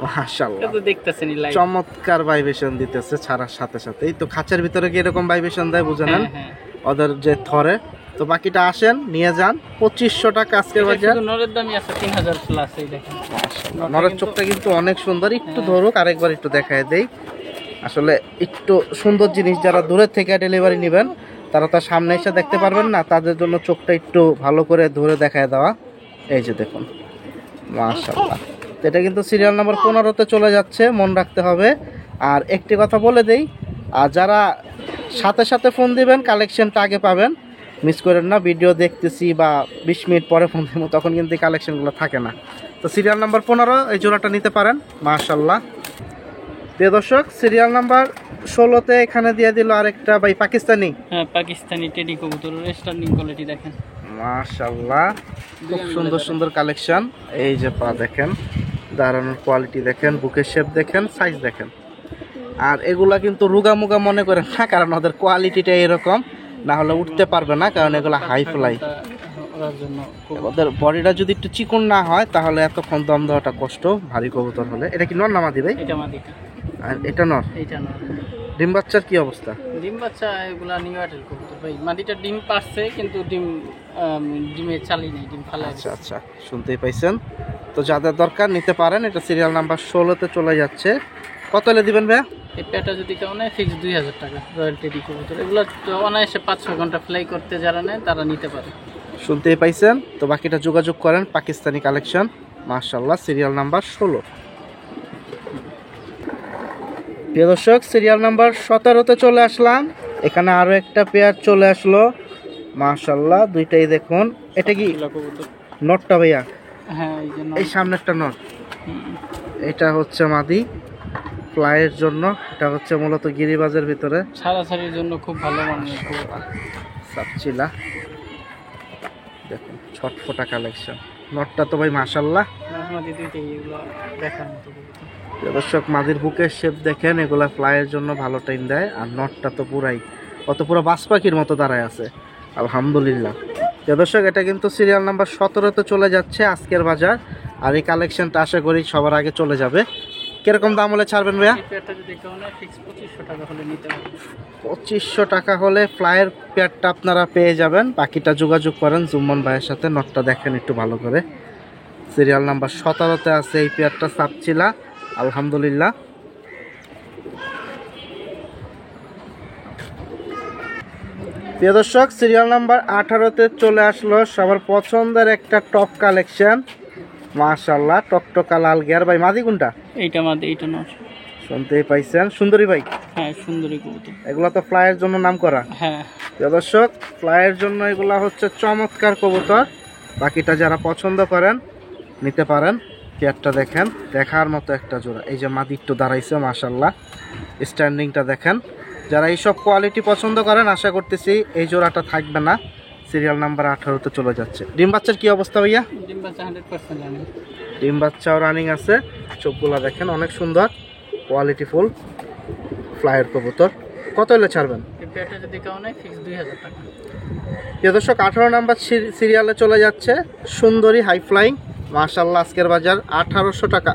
মাশাআল্লাহ, এটা তো দেখতেছেনই লাইভ। চমৎকার ভাইবেশন দিতেছে ছাড়ার সাথে সাথে। এই তো খাঁচার ভিতরে কি এরকম ভাইবেশন দেয় বুঝে নেন হ্যাঁ, ওদের যে থরে। তো বাকিটা আসেন নিয়ে যান, 2500 টাকা আজকের বাজার। শুধু নরের দামই আছে 3000 প্লাস। এই দেখেন নরের চোখটা কিন্তু অনেক সুন্দর, একটু ধরুক আরেকবার একটু দেখায় দেই। আসলে একটু সুন্দর জিনিস যারা দূরের থেকে ডেলিভারি নেবেন তারা তার সামনে এসে দেখতে পারবেন না, তাদের জন্য চোখটা একটু ভালো করে ধরে দেখায় দেওয়া। এই যে দেখুন মাশাআল্লাহ, তো এটা কিন্তু সিরিয়াল নাম্বার 15-তে চলে যাচ্ছে, মন রাখতে হবে। আর একটি কথা বলে দেই, আর যারা সাথে সাথে ফোন দিবেন কালেকশনটা আগে পাবেন, মিস করেন না। ভিডিও দেখতেছি বা 20 মিনিট পরে ফোন দেবো তখন কিন্তু এই কালেকশনগুলো থাকে না। তো সিরিয়াল নাম্বার 15 এই জোড়াটা নিতে পারেন মাশাআল্লাহ। প্রিয় দর্শক, সিরিয়াল নাম্বার 16-তে এখানে দিয়ে দিল আরেকটা ভাই পাকিস্তানি। হ্যাঁ, পাকিস্তানি টেডি কবুতর, স্ট্যান্ডিং কোয়ালিটি দেখেন মাশাআল্লাহ, খুব সুন্দর সুন্দর কালেকশন। এই যে পা দেখেন, দাঁড়ানোর কোয়ালিটি দেখেন, বুকের শেপ দেখেন, সাইজ দেখেন। আর এগুলা কিন্তু রুগা মুগা মনে করেন না, কারণ ওদের কোয়ালিটিটা এরকম, না হলে উঠতে পারবে না, কারণ এগুলো হাই ফ্লাই। ওর জন্য ওদের বডিটা যদি একটু চিকন না হয় তাহলে এতক্ষণ দম দেওয়াটা কষ্ট ভারী কবুতর হলে। এটা কি নর নামা দিবে? এটা মাদিটা, আর এটা নর। এটা না ডিম বাচ্চার কি অবস্থা? ডিম বাচ্চা এগুলা নিউ অ্যাডাল্ট কবুতর ভাই। মাদিটা ডিম পারছে কিন্তু ডিমে চালি নেই, ডিম ফালা। আচ্ছা আচ্ছা, শুনতেই পাইছেন। তো যাদের দরকার নিতে পারেন, এটা সিরিয়াল নাম্বার 16-তে চলে যাচ্ছে। কত হলে দিবেন ভাইয়া? এই পেটা যদি কেউ নেয় ফিক্স 2000 টাকা। রয়্যাল টেডি কবুতর এগুলো তো অনায়াসে 5-6 ঘন্টা ফ্লাই করতে যারা নেয় তারা নিতে পারে। শুনতেই পাইছেন। তো বাকিটা যোগাযোগ করেন, পাকিস্তানি কালেকশন মাশাআল্লাহ, সিরিয়াল নাম্বার 16। প্রিয় দর্শক, সিরিয়াল নাম্বার 17-তে চলে আসলাম। এখানে আরো একটা পেয়ার চলে আসলো মাশাআল্লাহ, দুইটাই দেখুন। এটা কি কবুতর? নটটা ভাইয়া? হ্যাঁ, এই জন্য এই সামনেরটা নট, এটা হচ্ছে মাদি ফ্লাইয়ের জন্য। এটা হচ্ছে মূলত গিরিবাজের ভিতরে ছাড়াছাড়ির জন্য খুব ভালো মানের কবুতর। সাপচিলা দেখুন, ছটফটা কালেকশন। নটটা তো ভাই মাশাআল্লাহ, মাদি দুইটাই এগুলো দেখার মতো কবুতর। দর্শক মাদির বুকের শেপ দেখেন, এগুলা ফ্লাইয়ের জন্য ভালো টাইম দেয়। আর নটটা তো পুরাই পুরো বাজ পাখির মতো দাঁড়ায় আছে আলহামদুলিল্লাহ। দর্শক, এটা কিন্তু সিরিয়াল নাম্বার 17-তে চলে যাচ্ছে আজকের বাজার। আর এই কালেকশনটা আশা করি সবার আগে চলে যাবে। কিরকম দাম হলে ছাড়বেন ভাইয়া? এই পেয়ারটা যদি কেউ নেয় ফিক্স 2500 টাকা হলে নিতে হবে। 2500 টাকা হলে ফ্লাইয়ের পেয়ারটা আপনারা পেয়ে যাবেন। বাকিটা যোগাযোগ করেন জুম্মন ভাইয়ের সাথে। নটটা দেখেন একটু ভালো করে, সিরিয়াল নাম্বার 17-তে আছে এই পেয়ারটা, সাপচিলা আলহামদুলিল্লাহ। প্রিয় দর্শক, সিরিয়াল নাম্বার 18-তে চলে আসলো সবার পছন্দের একটা টপ কালেকশন মাশাআল্লাহ, টকটকা লাল গিয়ার। ভাই মাদি কোনটা? এইটা মাদি, এইটা নর। শুনতেই পাইছেন, সুন্দরী ভাই। হ্যাঁ, সুন্দরী কবুতর। এগুলা তো ফ্লাইয়ের জন্য নাম করা। হ্যাঁ, প্রিয় দর্শক, ফ্লাইয়ের জন্য এগুলা হচ্ছে চমৎকার কবুতর। বাকিটা যারা পছন্দ করেন নিতে পারেন। পেয়ারটা দেখেন, দেখার মতো একটা জোড়া। এই যে মাদি একটু দাঁড়াইছে মাশাআল্লাহ, স্ট্যান্ডিংটা দেখেন। যারা এইসব কোয়ালিটি পছন্দ করেন আশা করতেছি এই জোড়াটা থাকবে না। সিরিয়াল নাম্বার 18-তে চলে যাচ্ছে। ডিম বাচ্চার কি অবস্থা ভাইয়া? ডিম বাচ্চা 100% জানি। ডিম বাচ্চাও রানিং আছে। চোখগুলা দেখেন অনেক সুন্দর, কোয়ালিটিফুল ফ্লাইয়ের কবুতর। কত হলে ছাড়বেন? এই পেয়ারটা যদি কেউ নেয় ফিক্স 2000 টাকা। প্রিয় দর্শক, 18 নাম্বার সিরিয়ালে চলে যাচ্ছে সুন্দরী হাই ফ্লাইং মাশাআল্লাহ, আজকের বাজার 1800 টাকা,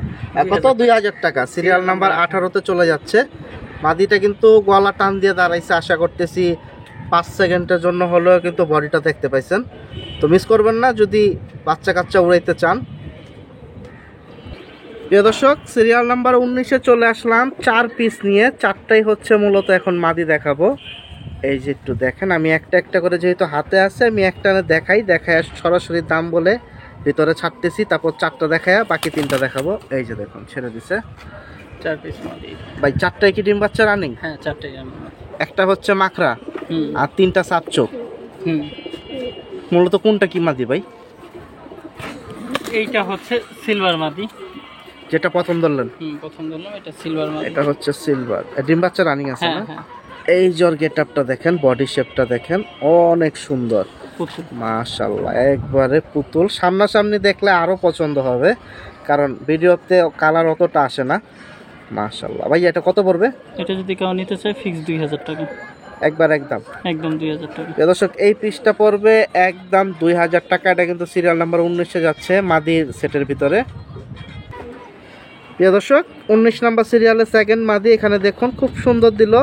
কত 2000 টাকা। সিরিয়াল নাম্বার 18-তে চলে যাচ্ছে। মাদিটা কিন্তু গলা টান দিয়ে দাঁড়াইছে, আশা করতেছি 5 সেকেন্ডের জন্য হলেও কিন্তু বডিটা দেখতে পাইছেন। তো মিস করবেন না যদি বাচ্চা কাচ্চা উড়াইতে চান। প্রিয় দর্শক, সিরিয়াল নাম্বার 19-এ চলে আসলাম 4 পিস নিয়ে। 4টাই হচ্ছে মূলত এখন মাদি দেখাবো। এই যে একটু দেখেন, আমি একটা একটা করে যেহেতু হাতে আছে আমি একটা দেখাই সরাসরি দাম বলে ভিতরে ছাড়তেছি, তারপর 4টা দেখায় বাকি 3টা দেখাবো। এই যে দেখুন ছেড়ে দিছে 4 পিস মাদি ভাই। 4টাই কি ডিম বাচ্চা রানিং? হ্যাঁ, 4টাই জানি। একটা হচ্ছে মাখরা আর 3টা সাপচোক। মূলত কোনটা কি মাদি ভাই? এইটা হচ্ছে সিলভার মাদি, যেটা প্রথম ধরলেন। প্রথম ধরলাম এটা সিলভার মাদি। এটা হচ্ছে সিলভার, ডিম বাচ্চা রানিং আছে না? হ্যাঁ। এই জোর গেটআপটা দেখেন, বডি শেপটা দেখেন, অনেক সুন্দর পুতুল মাশাআল্লাহ, একবারে পুতুল। সামনাসামনি দেখলে আরো পছন্দ হবে, কারণ ভিডিওতে কালার অতটা আসে না। মাশাআল্লাহ ভাই, এটা কত পড়বে? এটা যদি কেউ নিতে চায় ফিক্স 2000 টাকা, একবার একদম একদম 2000 টাকা। প্রিয় দর্শক এই পিসটা পড়বে একদম 2000 টাকা। এটা কিন্তু সিরিয়াল নাম্বার 19-এ যাচ্ছে মাদির সেটের ভিতরে। প্রিয় দর্শক 19 নাম্বার সিরিয়ালে সেকেন্ড মাদি, এখানে দেখুন খুব সুন্দর দিল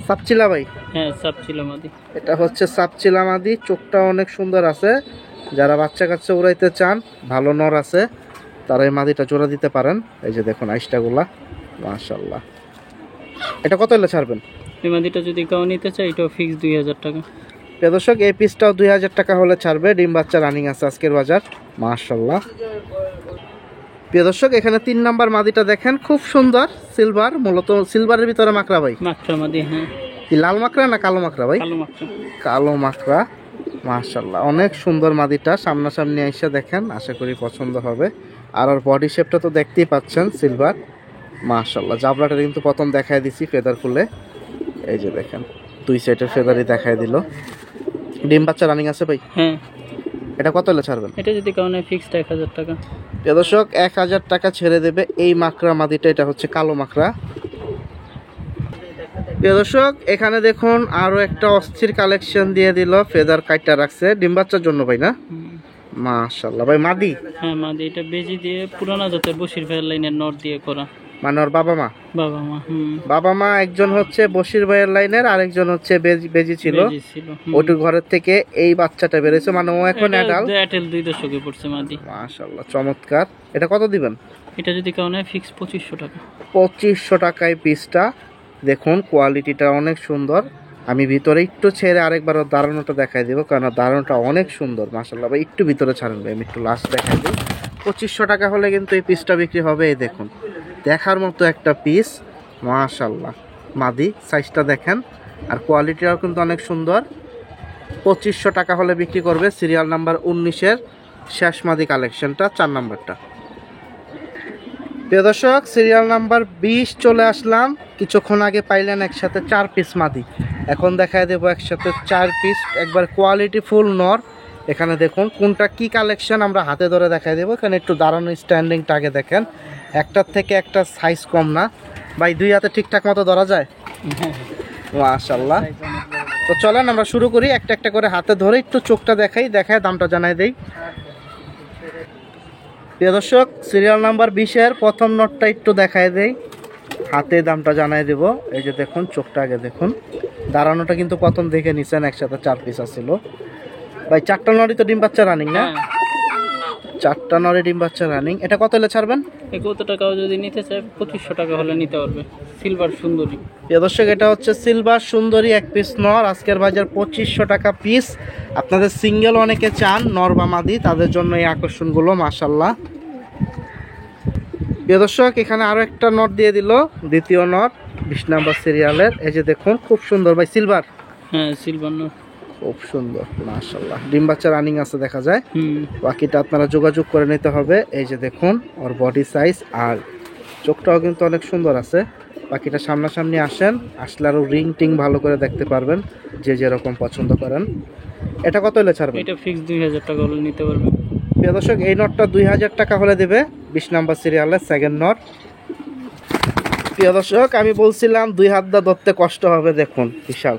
সাপচিলা ভাই। হ্যাঁ সাপচিলা মাদি, এটা হচ্ছে সাপচিলা মাদি, চোখটা অনেক সুন্দর আছে। যারা বাচ্চা কাচ্চা উড়াইতে চান, ভালো নর আছে, তারা এই মাদিটা জোড়া দিতে পারেন। এই যে দেখুন আইসটাগুলা, মাশাআল্লাহ। এটা কত হলে ছাড়বেন? এই মাদিটা যদি কেউ নিতে চায় এটাও ফিক্স 2000 টাকা। প্রিয় দর্শক এই পিসটাও 2000 টাকা হলে ছাড়বে। ডিম বাচ্চা রানিং আছে আজকের বাজার, মাশাআল্লাহ। প্রিয় দর্শক এখানে 3 নাম্বার মাদিটা দেখেন, খুব সুন্দর সিলভার, মূলত সিলভারের ভিতরে মাকড়া ভাই। মাকড়া মাদি, হ্যাঁ। কি লাল মাকড়া না কালো মাকড়া ভাই? কালো মাকড়া। কালো মাকড়া, মাশাআল্লাহ অনেক সুন্দর মাদিটা। সামনাসামনি এসে দেখেন, আশা করি পছন্দ হবে। আর ওর বডি শেপটা তো দেখতেই পাচ্ছেন সিলভার, মাশাআল্লাহ। জাবলাটা কিন্তু প্রথম দেখায় দিছি ফেদার খুলে, এই যে দেখেন 2 সাইডের ফেদারই দেখায় দিল। ডিম বাচ্চা রানিং আছে ভাই? হ্যাঁ। এটা কত হলে ছাড়বেন? এটা যদি কেউ নেয় ফিক্সড 1000 টাকা। প্রিয় দর্শক 1000 টাকা ছেড়ে দেবে এই মাকড়া মাদিটা। এটা হচ্ছে কালো মাকড়া। প্রিয় দর্শক এখানে দেখুন আরো একটা অস্থির কালেকশন দিয়ে দিল, ফেদার কাইটা রাখছে ডিম বাচ্চার জন্য ভাই না? মাশাআল্লাহ ভাই মাদি? হ্যাঁ মাদি, এটা বেজি দিয়ে পুরানা জাতের বশির ভাইয়ের লাইনের নর দিয়ে করা। মানে ওর বাবা মা? বাবা মা। বাবা মা একজন হচ্ছে বশির ভাইয়ের লাইনের, আরেকজন হচ্ছে বেজি ছিল। ওটু ঘরের থেকে এই বাচ্চাটা বেরিয়েছে, মানে ও এখন অ্যাডাল্ট। অ্যাডাল্ট 2 দশকে পড়ছে মাদি। মাশাআল্লাহ চমৎকার। এটা কত দিবেন? এটা যদি কেউ নেয় ফিক্স 2500 টাকা। 2500 টাকায় পিসটা। দেখুন কোয়ালিটিটা অনেক সুন্দর। আমি ভিতরে একটু ছেড়ে আরেকবার ওর দাঁড়ানোটা দেখাই দেবো, কারণ দাঁড়ানোটা অনেক সুন্দর মাশাআল্লাহ ভাই। একটু ভিতরে ছাড়েন ভাই, আমি একটু লাস্ট দেখাই দিই। 2500 টাকা হলে কিন্তু এই পিসটা বিক্রি হবে। এই দেখুন দেখার মতো একটা পিস, মাশাআল্লাহ। মাদি সাইজটা দেখেন, আর কোয়ালিটিটাও কিন্তু অনেক সুন্দর। 2500 টাকা হলে বিক্রি করবে সিরিয়াল নাম্বার 19-এর শেষ মাদি কালেকশনটা, 4 নাম্বারটা। প্রিয় দর্শক সিরিয়াল নাম্বার 20 চলে আসলাম। কিছুক্ষণ আগে পাইলেন একসাথে 4 পিস মাদি, এখন দেখায় দেবো একসাথে 4 পিস একবার কোয়ালিটি ফুল নর। এখানে দেখুন কোনটা কি কালেকশন আমরা হাতে ধরে দেখাই দেবো। এখানে একটু দাঁড়ানো স্ট্যান্ডিংটা আগে দেখেন, একটার থেকে একটা সাইজ কম না ভাই, 2 হাতে ঠিকঠাক মতো ধরা যায়, মাশাআল্লাহ। তো চলেন আমরা শুরু করি, একটা একটা করে হাতে ধরে একটু চোখটা দেখায় দামটা জানাই দেই। প্রিয় দর্শক সিরিয়াল নাম্বার 20-এর প্রথম নটটা একটু দেখায় দেই, হাতে দামটা জানাই দেব। এই যে দেখুন চোখটা আগে দেখুন, দাঁড়ানোটা কিন্তু প্রথম দেখে নিছেন, একসাথে 4 পিস আসছিল ভাই। 4টা নরই তো ডিম বাচ্চা রানিং না? 4টা নরে ডিম বাচ্চা রানিং। এটা কত হলে ছাড়বেন? কত টাকাও যদি নিতে চায় 2500 টাকা হলে নিতে পারবে। সিলভার সুন্দরী। প্রিয় দর্শক এটা হচ্ছে সিলভার সুন্দরী 1 পিস নর, আজকের বাজার 2500 টাকা পিস। আপনাদের সিঙ্গেল অনেকে চান নর বা মাদি, তাদের জন্য এই আকর্ষণগুলো, মাশাআল্লাহ। প্রিয় দর্শক এখানে আরো একটা নট দিয়ে দিল, দ্বিতীয় নট 20 নাম্বার সিরিয়ালের। এই যে দেখুন খুব সুন্দর ভাই, সিলভার। হ্যাঁ সিলভার নট, খুব সুন্দর মাশাআল্লাহ। ডিম বাচ্চা রানিং আছে দেখা যায়। বাকিটা আপনারা যোগাযোগ করে নিতে হবে। এই যে দেখুন ওর বডি সাইজ আর চোখটাও কিন্তু অনেক সুন্দর আছে। বাকিটা সামনাসামনি আসেন, আসলে আরো রিং টিং ভালো করে দেখতে পারবেন, যে যেরকম পছন্দ করেন। এটা কত হলে ছাড়বেন? এটা ফিক্স 2000 টাকা হলে নিতে পারবে। প্রিয় দর্শক এই নটটা 2000 টাকা হলে দেবে, 20 নাম্বার সিরিয়ালের সেকেন্ড নট। প্রিয় দর্শক আমি বলছিলাম 2 হাত দা ধরতে কষ্ট হবে, দেখুন বিশাল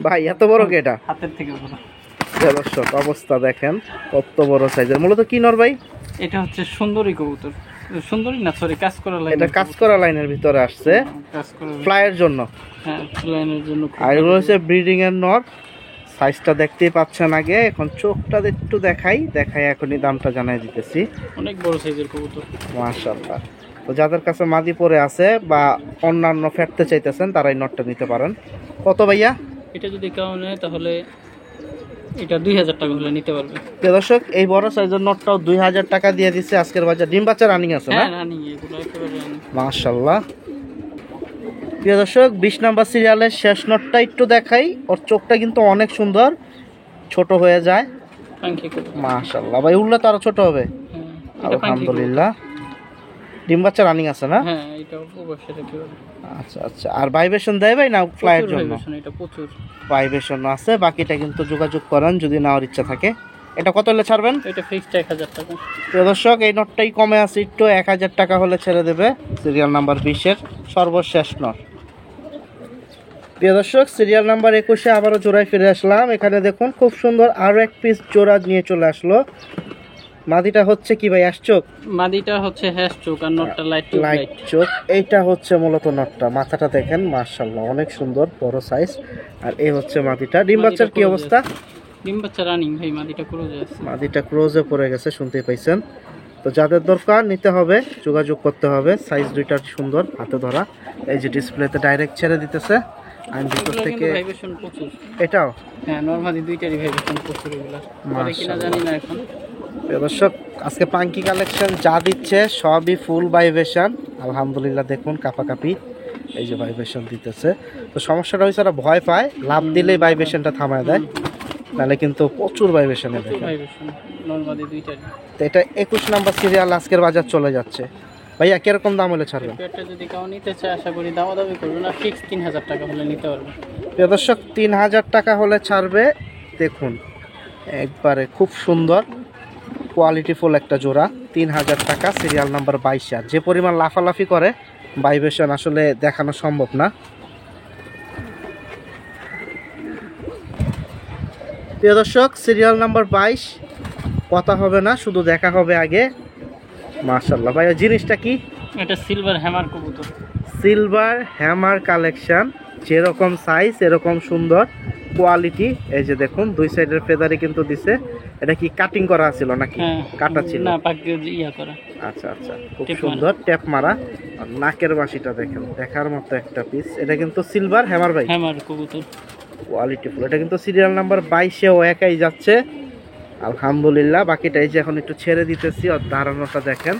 ভাই, এত বড় কি এটা? হাতের থেকে বড়। প্রিয় দর্শক অবস্থা দেখেন কত বড় সাইজের। মূলত কি নর ভাই? এটা হচ্ছে সুন্দরী কবুতর, সুন্দরী না সরি কাজ করা লাইন। এটা কাজ করা লাইনের ভিতরে আসছে, কাজ করা ফ্লাইয়ের জন্য। হ্যাঁ লাইনের জন্য। আর এগুলো হচ্ছে ব্রিডিং এর নর। সাইজটা দেখতেই পাচ্ছেন আগে, এখন চোখটা একটু দেখাই এখনই দামটা জানাই দিতেছি। অনেক বড় সাইজের কবুতর, মাশাআল্লাহ। তো যাদের কাছে মাদি পরে আছে বা অন্যান্য ফেটতে চাইতেছেন তারা এই নটটা নিতে পারেন। কত ভাইয়া? এটা যদি কেউ নেয় তাহলে এটা 2000 টাকা হলে নিতে পারবে। প্রিয় দর্শক এই বড় সাইজের নটটাও 2000 টাকা দিয়ে দিচ্ছে আজকের বাজার। ডিম বাচ্চা রানিং আছে না? হ্যাঁ রানিং, এগুলো একেবারে রানিং, মাশাআল্লাহ। প্রিয় দর্শক 20 নাম্বার সিরিয়ালের শেষ নটটা একটু দেখাই, ওর চোখটা কিন্তু অনেক সুন্দর, ছোট হয়ে যায়, মাশাআল্লাহ ভাই। উল্লে তো আরো ছোট হবে, আলহামদুলিল্লাহ। ডিম বাচ্চা রানিং আছে না? হ্যাঁ এটা অবশ্যই রাখতে হবে। আচ্ছা আচ্ছা। আর ভাইব্রেশন দেয় ভাই না ফ্লাইয়ের জন্য? এটা প্রচুর ভাইব্রেশন আছে। বাকিটা কিন্তু যোগাযোগ করেন যদি নেওয়ার ইচ্ছা থাকে। এটা কত হলে ছাড়বেন? এটা ফিক্সড 1000 টাকা। প্রিয় দর্শক, এই নটটাই কমে আছে একটু, 1000 টাকা হলে ছেড়ে দেবে। সিরিয়াল নাম্বার 20-এর সর্বশেষ নট। প্রিয় দর্শক, সিরিয়াল নাম্বার 21-এ আবারও জোড়ায় ফিরে আসলাম। এখানে দেখুন খুব সুন্দর আরও এক পিস জোড়া নিয়ে চলে আসলো। মাদিটা হচ্ছে কি ভাই, অ্যাশচোক? মাদিটা হচ্ছে হ্যাশ চোক আর নটটা লাইট চোখ। এইটা হচ্ছে মূলত নটটা। মাথাটা দেখেন, মাশাআল্লাহ অনেক সুন্দর, বড় সাইজ। আর এই হচ্ছে মাদিটা। ডিম বাচ্চার কি অবস্থা? ডিম বাচ্চা রানিং ভাই, মাদিটা ক্রোজে আছে। মাদিটা ক্রোজে পড়ে গেছে, শুনতেই পাইছেন। তো যাদের দরকার নিতে হবে, যোগাযোগ করতে হবে। সাইজ দুইটা সুন্দর, হাতে ধরা। এই যে ডিসপ্লেতে ডাইরেক্ট ছেড়ে দিতেছে। আমি ভিতর থেকে ভাইব্রেশন প্রচুর। এটাও হ্যাঁ, নরমালি দুইটারই ভাইব্রেশন প্রচুর। এগুলা করে কিনা জানি না এখন। দর্শক, আজকে পাঙ্কি কালেকশন যা দিচ্ছে সবই ফুল ভাইব্রেশন। আলহামদুলিল্লাহ, দেখুন কাপাকাপি, এই যে ভাইব্রেশন দিতেছে। তো সমস্যাটা হয়েছে ওরা ভয় পায়, লাভ দিলেই ভাইব্রেশনটা থামায় দেয়, নাহলে কিন্তু প্রচুর ভাইব্রেশন। নরমালি দুইটারই। তো এটা 21 নাম্বার সিরিয়াল আজকের বাজার চলে যাচ্ছে। ভাইয়া কিরকম দাম হলে ছাড়বেন? এটা যদি কেউ নিতে চায় আশা করি দামাদামি করবে না, ফিক্স 3000 টাকা হলে নিতে পারবে। প্রিয় দর্শক, 3000 টাকা হলে ছাড়বে। দেখুন একবারে খুব সুন্দর কোয়ালিটিফুল একটা জোড়া, 3000 টাকা, সিরিয়াল নাম্বার 22। আর যে পরিমাণ লাফালাফি করে, ভাইব্রেশন আসলে দেখানো সম্ভব না। প্রিয় দর্শক, সিরিয়াল নাম্বার 22, কথা হবে না, শুধু দেখা হবে আগে। মাশাআল্লাহ ভাইয়া, জিনিসটা কি? এটা সিলভার হ্যামার কবুতর। সিলভার হ্যামার কালেকশন, যেরকম সাইজ এরকম সুন্দর কোয়ালিটি। এই যে দেখুন দুই সাইডের ফেদারে কিন্তু দিছে। এটা কি কাটিং করা ছিল নাকি কাটা ছিল? না, পাকে ইয়া করা। আচ্ছা আচ্ছা, খুব সুন্দর ট্যাপ মারা। আর নাকের বাঁশিটা দেখেন, দেখার মতো একটা পিস। এটা কিন্তু সিলভার হ্যামার ভাই, হ্যামার কবুতর, কোয়ালিটিফুল। এটা কিন্তু সিরিয়াল নাম্বার 22-এও একাই যাচ্ছে আলহামদুলিল্লাহ। বাকিটা এই যে এখন একটু ছেড়ে দিতেছি, আর দাঁড়ানোটা দেখেন।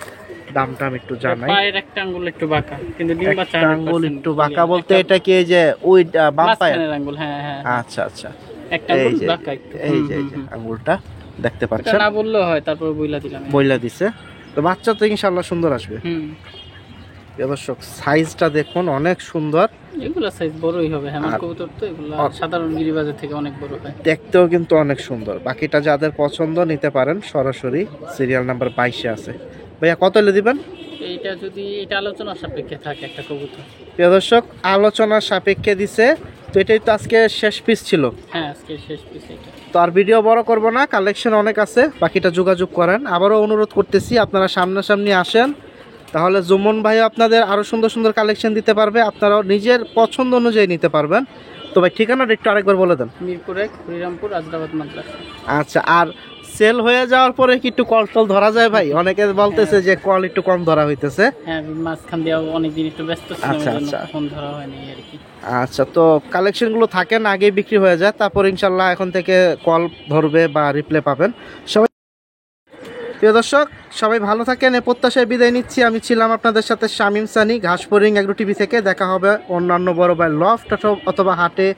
দামটা আমি একটু জানাই। পায়ের একটা আঙ্গুল একটু বাঁকা, কিন্তু ডিম বাচ্চা আঙ্গুল একটু বাঁকা বলতে এটা কি এই যে ওই বাম পায়ের আঙ্গুল? হ্যাঁ হ্যাঁ, আচ্ছা আচ্ছা, একটা আঙ্গুল বাঁকা একটু। এই যে আঙ্গুলটা দেখতে পাচ্ছেন, না বললেও হয়, তারপর বইলা দিলাম। বইলা দিছে। তো বাচ্চা তো ইনশাআল্লাহ সুন্দর আসবে। দর্শক, সাইজটা দেখুন অনেক সুন্দর। এগুলা সাইজ বড়ই হবে, হ্যামার কবুতর তো এগুলা সাধারণ গিরিবাজের থেকে অনেক বড় হয়। দেখতেও কিন্তু অনেক সুন্দর। বাকিটা যাদের পছন্দ নিতে পারেন, সরাসরি সিরিয়াল নাম্বার 22-এ আছে। ভাইয়া কত হলে দিবেন? এইটা যদি এটা আলোচনা সাপেক্ষে থাকে একটা কবুতর। প্রিয় দর্শক, আলোচনার সাপেক্ষে দিছে। তো এটাই তো আজকে শেষ পিস ছিল। হ্যাঁ, আজকে শেষ পিস এটা। তো আর ভিডিও বড় করব না, কালেকশন অনেক আছে, বাকিটা যোগাযোগ করেন। আবারও অনুরোধ করতেছি, আপনারা সামনাসামনি আসেন, তাহলে জুমন ভাই আপনাদের আরও সুন্দর সুন্দর কালেকশন দিতে পারবে। আপনারাও নিজের পছন্দ অনুযায়ী নিতে পারবেন। তো ভাই ঠিকানাটা একটু আরেকবার বলে দেন। মিরপুর 1, হরিরামপুর, আজরাবাদ মাদ্রাসা। আচ্ছা, আর সেল হয়ে যাওয়ার পরে কি একটু কল টল ধরা যায় ভাই? অনেকে বলতেছে যে কল একটু কম ধরা হইতেছে। হ্যাঁ, মাঝখান দিয়ে অনেকদিন একটু ব্যস্ত ছিলাম, আচ্ছা এজন্য আচ্ছা, ফোন ধরা হয়নি আর কি। আচ্ছা, তো কালেকশনগুলো থাকেন আগেই বিক্রি হয়ে যায়, তারপর ইনশাল্লাহ এখন থেকে কল ধরবে বা রিপ্লে পাবেন সবাই। প্রিয় দর্শক, সবাই ভালো থাকেন, এ প্রত্যাশায় বিদায় নিচ্ছি। আমি ছিলাম আপনাদের সাথে শামীম সানি, ঘাসফড়িং এগ্রো টিভি থেকে। দেখা হবে অন্যান্য বড় ভাই লফট অথবা হাটে।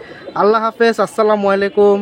আল্লাহ হাফেজ, আসসালামু আলাইকুম।